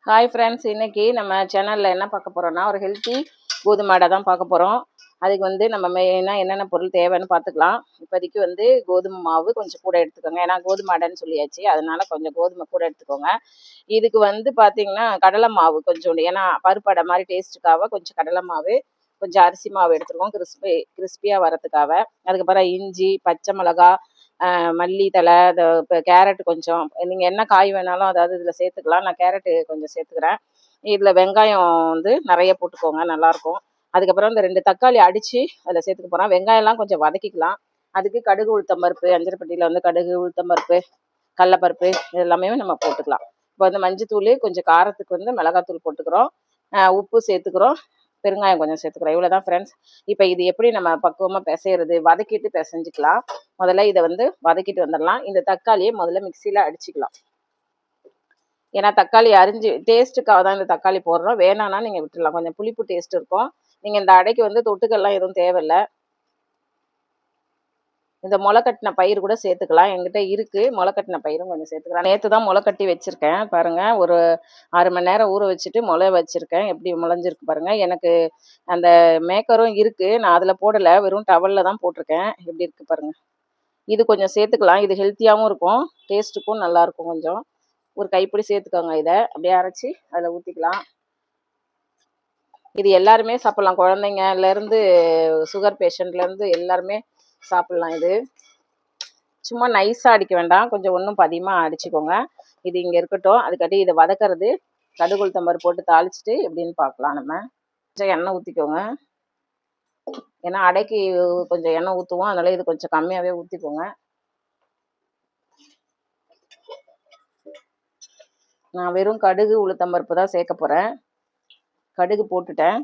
Hi friends, இன்னைக்கு நம்ம சேனலில் என்ன பார்க்க போகிறோன்னா ஒரு ஹெல்த்தி கோதுமை அடை தான் பார்க்க போகிறோம். அதுக்கு நம்ம மெயினாக என்னென்ன பொருள் தேவைன்னு பார்த்துக்கலாம். இப்போதைக்கு கோதுமை மாவு கொஞ்சம் கூட எடுத்துக்கோங்க. ஏன்னா கோதுமை அடைன்னு சொல்லியாச்சு, அதனால கொஞ்சம் கோதுமை கூட எடுத்துக்கோங்க. இதுக்கு பார்த்தீங்கன்னா கடலை மாவு கொஞ்சோண்டு, ஏன்னா பருப்பு அடை மாதிரி டேஸ்ட்டுக்காக கொஞ்சம் கடலை மாவு, கொஞ்சம் அரிசி மாவு எடுத்துருக்கோம் கிறிஸ்பியாக வரதுக்காக. அதுக்கப்புறம் இஞ்சி, பச்சை மிளகா, மல்லி தழை, இப்போ கேரட் கொஞ்சம், நீங்கள் என்ன காய் வேணாலும் அதாவது இதில் சேர்த்துக்கலாம். நான் கேரட்டு கொஞ்சம் சேர்த்துக்கிறேன். இதில் வெங்காயம் நிறைய போட்டுக்கோங்க, நல்லாயிருக்கும். அதுக்கப்புறம் இந்த 2 தக்காளி அடித்து அதில் சேர்த்துக்க போகிறேன். வெங்காயம்லாம் கொஞ்சம் வதக்கிக்கலாம். அதுக்கு கடுகு, உளுத்தம்பருப்பு, அஞ்சரைப்பட்டியில் கடுகு, உளுத்தம்பருப்பு, கடலப்பருப்பு இது எல்லாமே நம்ம போட்டுக்கலாம். இப்போ மஞ்சத்தூள், கொஞ்சம் காரத்துக்கு மிளகாத்தூள் போட்டுக்கிறோம், உப்பு சேர்த்துக்கிறோம், பெருங்காயம் கொஞ்சம் சேர்த்துக்கிறோம். இவ்வளோ தான் ஃப்ரெண்ட்ஸ். இப்போ இது எப்படி நம்ம பக்குவமாக பிசைறது, வதக்கிட்டு பிசைஞ்சிக்கலாம். முதல்ல இதை வதக்கிட்டு வந்துடலாம். இந்த தக்காளியை முதல்ல மிக்சியில் அடிச்சுக்கலாம். ஏன்னா தக்காளி அரிஞ்சு டேஸ்ட்டுக்காக தான் இந்த தக்காளி போடுறோம். வேணான்னா நீங்கள் விட்டுடலாம், கொஞ்சம் புளிப்பு டேஸ்ட் இருக்கும். நீங்கள் இந்த அடைக்கு தொட்டுக்கெல்லாம் எதுவும் தேவையில்லை. இந்த முளைக்கட்டின பயிர் கூட சேர்த்துக்கலாம், என்கிட்ட இருக்குது. முளைக்கட்டின பயிரும் கொஞ்சம் சேர்த்துக்கலாம். நேற்று தான் முளை கட்டி வச்சுருக்கேன் பாருங்கள். ஒரு 6 மணி நேரம் ஊற வச்சுட்டு முளை வச்சுருக்கேன். எப்படி முளைஞ்சிருக்கு பாருங்கள். எனக்கு அந்த மேக்கரும் இருக்குது, நான் அதில் போடலை, வெறும் டவலில் தான் போட்டிருக்கேன். எப்படி இருக்குது பாருங்கள். இது கொஞ்சம் சேர்த்துக்கலாம். இது ஹெல்த்தியாகவும் இருக்கும், டேஸ்ட்டுக்கும் நல்லாயிருக்கும். கொஞ்சம் ஒரு கைப்பிடி சேர்த்துக்கோங்க. இதை அப்படியே அரைச்சி அதில் ஊற்றிக்கலாம். இது எல்லாருமே சாப்பிட்லாம், குழந்தைங்கலேருந்து சுகர் பேஷண்ட்லேருந்து எல்லாருமே சாப்பிட்லாம். இது சும்மா நைஸாக அடிக்க வேண்டாம், கொஞ்சம் ஒன்றும் பதியமாக அடிச்சுக்கோங்க. இது இங்கே இருக்கட்டும். அதுக்காட்டி இதை வதக்கிறது கடுகு, உளுத்தம்பருப்பு போட்டு தாளிச்சிட்டு எப்படின்னு பார்க்கலாம். நம்ம கொஞ்சம் எண்ணெய் ஊற்றிக்கோங்க. ஏன்னா அடைக்கு கொஞ்சம் எண்ணெய் ஊற்றுவோம், அதனால இது கொஞ்சம் கம்மியாகவே ஊற்றிக்கோங்க. நான் வெறும் கடுகு, உளுத்தம்பருப்பு தான் சேர்க்க போகிறேன். கடுகு போட்டுட்டேன்.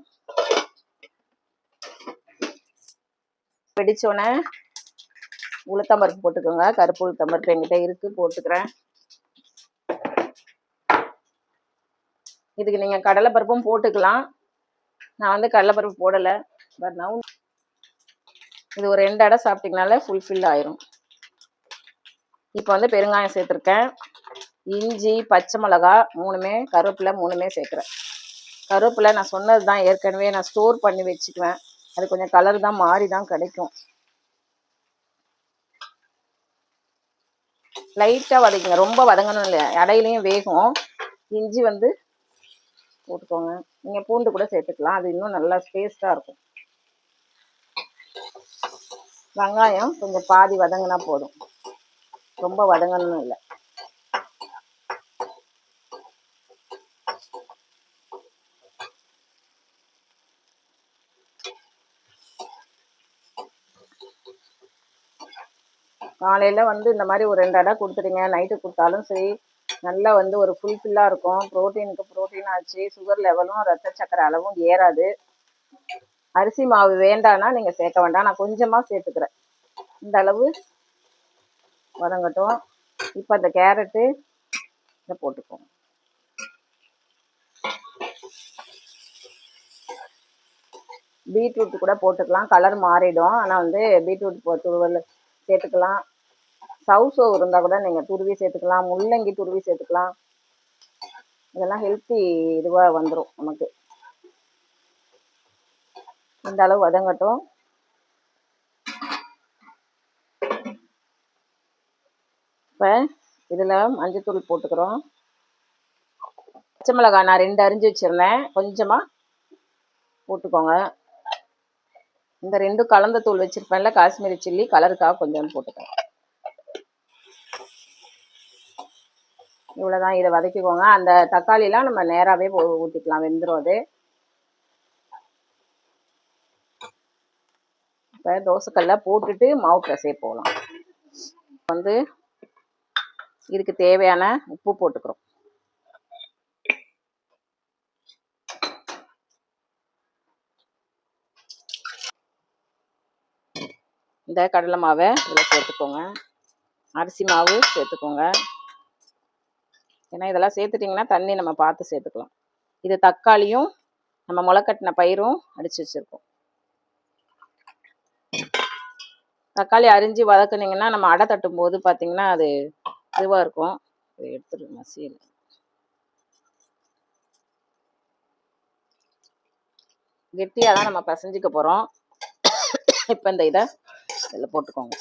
வெடிச்சோடனே உளுத்தம்பருப்பு போட்டுக்கோங்க. கருப்பு உளுத்தம்பருப்பு என்கிட்ட இருக்குது, போட்டுக்கிறேன். இதுக்கு நீங்கள் கடலைப்பருப்பும் போட்டுக்கலாம். நான் கடலைப்பருப்பு போடலை. பட் நான் இது ஒரு 2 அடை சாப்பிட்டிங்கனால ஃபுல்ஃபில் ஆயிரும். இப்போ பெருங்காயம் சேர்த்துருக்கேன். இஞ்சி, பச்சை மிளகா 3மே, கருவேப்பிலை 3மே சேர்க்குறேன். கருவேப்பிலை நான் சொன்னது தான், ஏற்கனவே நான் ஸ்டோர் பண்ணி வச்சுக்குவேன். அது கொஞ்சம் கலர் தான் மாறி தான் கிடைக்கும். லைட்டாக வதக்குங்க, ரொம்ப வதங்கணும் இல்லை, இடையிலையும் வேகும். இஞ்சி போட்டுக்கோங்க. நீங்கள் பூண்டு கூட சேர்த்துக்கலாம், அது இன்னும் நல்லா டேஸ்ட்டாக இருக்கும். வெங்காயம் கொஞ்சம் பாதி வதங்கினா போதும், ரொம்ப வதங்கணும் இல்லை. காலையில் இந்த மாதிரி ஒரு 2 அடை கொடுத்துட்டீங்க, நைட்டு கொடுத்தாலும் சரி, நல்லா ஒரு ஃபுல்ஃபில்லாக இருக்கும். ப்ரோட்டீனுக்கு ப்ரோட்டீன் ஆச்சு, சுகர் லெவலும் ரத்த சக்கரை அளவும் ஏறாது. அரிசி மாவு வேண்டான்னா நீங்கள் சேர்க்க வேண்டாம், நான் கொஞ்சமாக சேர்த்துக்கிறேன். இந்த அளவு வதங்கட்டும். இப்போ அந்த கேரட்டு இதை போட்டுக்கோங்க. பீட்ரூட் கூட போட்டுக்கலாம், கலர் மாறிடும். ஆனால் பீட்ரூட் துருவல் சேர்த்துக்கலாம். சவுசோ இருந்தால் கூட நீங்கள் துருவி சேர்த்துக்கலாம், முள்ளங்கி துருவி சேர்த்துக்கலாம். இதெல்லாம் ஹெல்த்தி இதுவாக வந்துடும் நமக்கு. இந்த அளவு வதங்கட்டும். இப்போ இதில் மஞ்சத்தூள் போட்டுக்கிறோம். பச்சை மிளகாய் நான் 2 அரிஞ்சு வச்சுருந்தேன், கொஞ்சமாக போட்டுக்கோங்க. இந்த 2 கலந்த தூள் வச்சுருப்பேன்ல, காஷ்மீரி சில்லி, கலருக்காக கொஞ்சம் போட்டுக்கிறேன். இவ்வளோதான். இதை வதக்கிக்கோங்க. அந்த தக்காளிலாம் நம்ம நேராகவே ஊற்றிக்கலாம், வெந்துடும் அது. இப்போ தோசைக்கல்ல போட்டுட்டு மாவு பிசைய போகலாம். இதுக்கு தேவையான உப்பு போட்டுக்கிறோம். இந்த கடலை மாவை இதில் சேர்த்துக்கோங்க, அரிசி மாவு சேர்த்துக்கோங்க. ஏன்னா இதெல்லாம் சேர்த்துட்டிங்கன்னா தண்ணி நம்ம பார்த்து சேர்த்துக்கலாம். இது தக்காளியும் நம்ம முளைக்கட்டின பயிரும் அடித்து வச்சுருக்கோம். தக்காளி அரிஞ்சு வதக்குனிங்கன்னா நம்ம அடை தட்டும் போது பார்த்திங்கன்னா அது இதுவாக இருக்கும். இதை எடுத்துருங்க, மசியல். கெட்டியாக தான் நம்ம பிசைஞ்சிக்க போகிறோம். இப்போ இந்த இதை இதில் போட்டுக்கோங்க.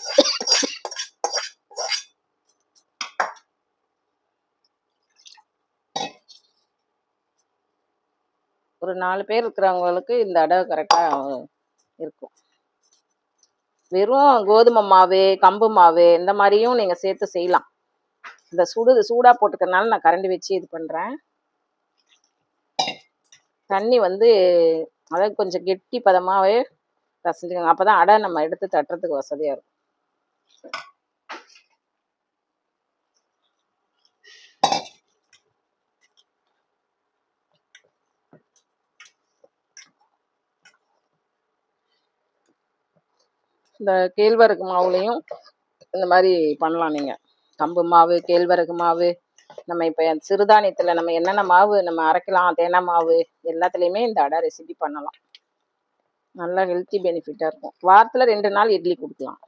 ஒரு 4 பேர் இருக்கிறவங்களுக்கு இந்த அடை கரெக்டாக இருக்கும். வெறும் கோதுமை மாவு, கம்பு மாவு இந்த மாதிரியும் நீங்கள் சேர்த்து செய்யலாம். இந்த சூடாக போட்டுக்கிறதுனால நான் கரண்டி வச்சு இது பண்ணுறேன். தண்ணி வந்து அதாவது கொஞ்சம் கெட்டி பதமாகவே பிசைஞ்சுக்கோங்க. அப்போ தான் அடை நம்ம எடுத்து தட்டுறதுக்கு வசதியாக இருக்கும். இந்த கேழ்வரகு மாவுலையும் இந்த மாதிரி பண்ணலாம். நீங்கள் கம்பு மாவு, கேழ்வரகு மாவு, நம்ம இப்போ சிறுதானியத்தில் நம்ம என்னென்ன மாவு நம்ம அரைக்கலாம், தேங்காய் மாவு எல்லாத்துலேயுமே இந்த அடை ரெசிபி பண்ணலாம். நல்லா ஹெல்த்தி பெனிஃபிட்டாக இருக்கும். வாரத்தில் 2 நாள் இட்லி கொடுக்கலாம்.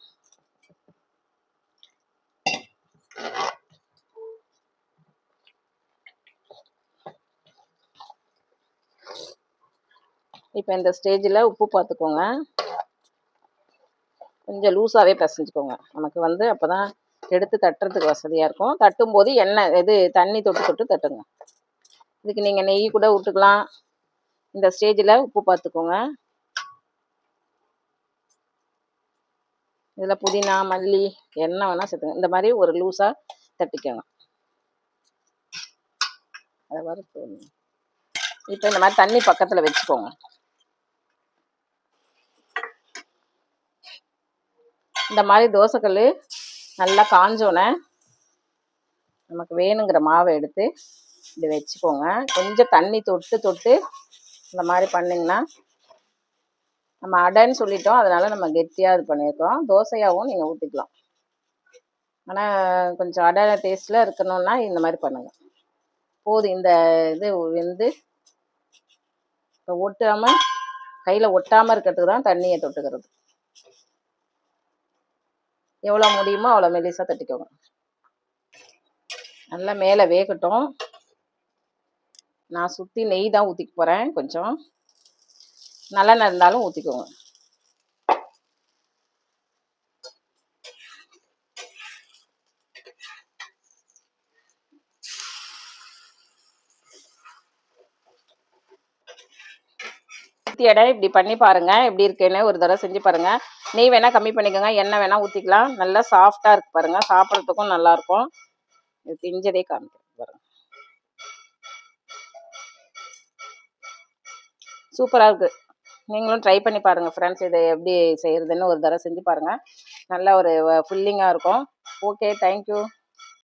இப்போ இந்த ஸ்டேஜில் உப்பு பார்த்துக்கோங்க. கொஞ்சம் லூஸாகவே பிசைஞ்சுக்கோங்க. நமக்கு வந்து அப்போ தான் எடுத்து தட்டுறதுக்கு வசதியாக இருக்கும். தட்டும்போது தண்ணி தொட்டு தட்டுங்க. இதுக்கு நீங்கள் நெய் கூட விட்டுக்கலாம். இந்த ஸ்டேஜில் உப்பு பார்த்துக்கோங்க. இதில் புதினா, மல்லி என்ன வேணால் சேர்த்துங்க. இந்த மாதிரி ஒரு லூஸாக தட்டிக்கோங்க. அதை வறுத்து இப்போ இந்த மாதிரி தண்ணி பக்கத்தில் வச்சுக்கோங்க. இந்த மாதிரி தோசைக்கல் நல்லா காஞ்சோன்னே நமக்கு வேணுங்கிற மாவை எடுத்து இப்படி வச்சுக்கோங்க. கொஞ்சம் தண்ணி தொட்டு இந்த மாதிரி பண்ணிங்கன்னா நம்ம அடைன்னு சொல்லிட்டோம், அதனால நம்ம கெட்டியாக இது பண்ணியிருக்கோம். தோசையாகவும் நீங்கள் ஊற்றிக்கலாம். ஆனால் கொஞ்சம் அடை டேஸ்ட்டில் இருக்கணும்னா இந்த மாதிரி பண்ணுங்கள். போதும். இந்த இது வந்து இப்போ ஒட்டாமல் கையில் ஒட்டாமல் இருக்கிறதுக்கு தான் தண்ணியை தொட்டுக்கிறது. எவ்வளோ முடியுமோ அவ்வளோ மெலிசாக தட்டிக்கோங்க. நல்லா மேலே வேகட்டும். நான் சுற்றி நெய் தான் ஊற்றிக்க போகிறேன். கொஞ்சம் நல்லெண்ணெய் இருந்தாலும் ஊற்றிக்கோங்க. அடை இப்படி பண்ணி பாருங்கள், எப்படி இருக்குன்னு ஒரு தடவை செஞ்சு பாருங்கள். நெய் வேணால் கம்மி பண்ணிக்கோங்க, எண்ணெய் வேணால் ஊற்றிக்கலாம். நல்லா சாஃப்டாக இருக்குது பாருங்கள், சாப்பிட்றதுக்கும் நல்லாயிருக்கும். இது திஞ்சதே காமிக்கிறேன் பாருங்கள். சூப்பராக இருக்குது. நீங்களும் ட்ரை பண்ணி பாருங்கள் ஃப்ரெண்ட்ஸ். இதை எப்படி செய்கிறதுன்னு ஒரு தடவை செஞ்சு பாருங்கள். நல்ல ஒரு ஃபுல்லிங்காக இருக்கும். Okay, thank you.